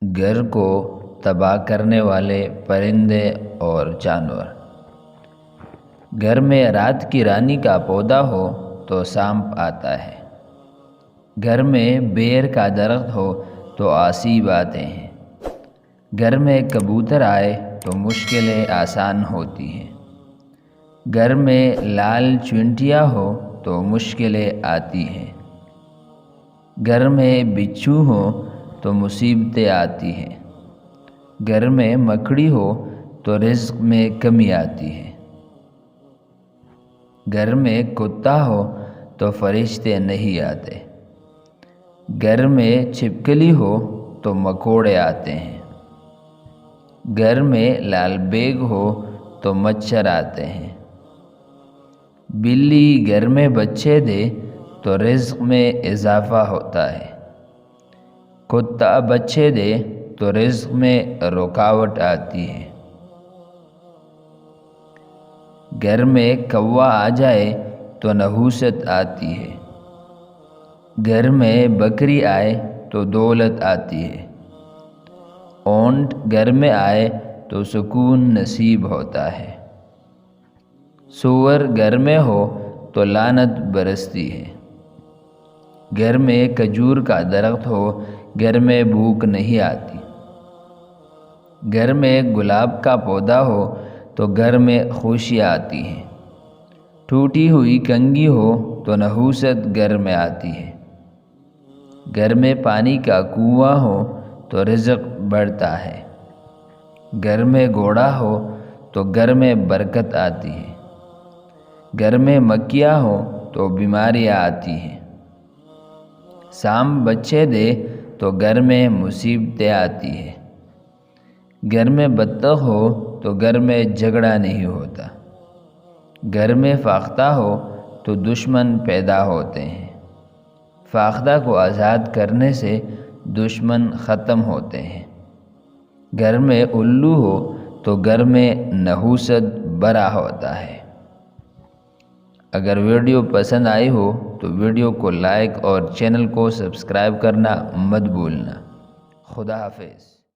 گھر کو تباہ کرنے والے پرندے اور جانور۔ گھر میں رات کی رانی کا پودا ہو تو سانپ آتا ہے۔ گھر میں بیر کا درخت ہو تو آسیب آتے ہیں۔ گھر میں کبوتر آئے تو مشکلیں آسان ہوتی ہیں۔ گھر میں لال چونٹیاں ہو تو مشکلیں آتی ہیں۔ گھر میں بچھو ہو تو مصیبتیں آتی ہیں۔ گھر میں مکڑی ہو تو رزق میں کمی آتی ہے۔ گھر میں کتا ہو تو فرشتے نہیں آتے۔ گھر میں چھپکلی ہو تو مکوڑے آتے ہیں۔ گھر میں لال بیگ ہو تو مچھر آتے ہیں۔ بلی گھر میں بچے دے تو رزق میں اضافہ ہوتا ہے۔ کتا بچے دے تو رزق میں رکاوٹ آتی ہے۔ گھر میں کوا آ جائے تو نحوست آتی ہے۔ گھر میں بکری آئے تو دولت آتی ہے۔ اونٹ گھر میں آئے تو سکون نصیب ہوتا ہے۔ سور گھر میں ہو تو لعنت برستی ہے۔ گھر میں کھجور کا درخت ہو گھر میں بھوک نہیں آتی۔ گھر میں گلاب کا پودا ہو تو گھر میں خوشیاں آتی ہیں۔ ٹوٹی ہوئی کنگھی ہو تو نحوست گھر میں آتی ہے۔ گھر میں پانی کا کنواں ہو تو رزق بڑھتا ہے۔ گھر میں گھوڑا ہو تو گھر میں برکت آتی ہے۔ گھر میں مکھیاں ہو تو بیماریاں آتی ہیں۔ سانپ بچے دے تو گھر میں مصیبتیں آتی ہیں۔ گھر میں بطخ ہو تو گھر میں جھگڑا نہیں ہوتا۔ گھر میں فاختہ ہو تو دشمن پیدا ہوتے ہیں۔ فاختہ کو آزاد کرنے سے دشمن ختم ہوتے ہیں۔ گھر میں الو ہو تو گھر میں نحوست بھرا ہوتا ہے۔ اگر ویڈیو پسند آئی ہو تو ویڈیو کو لائک اور چینل کو سبسکرائب کرنا مت بھولنا۔ خدا حافظ۔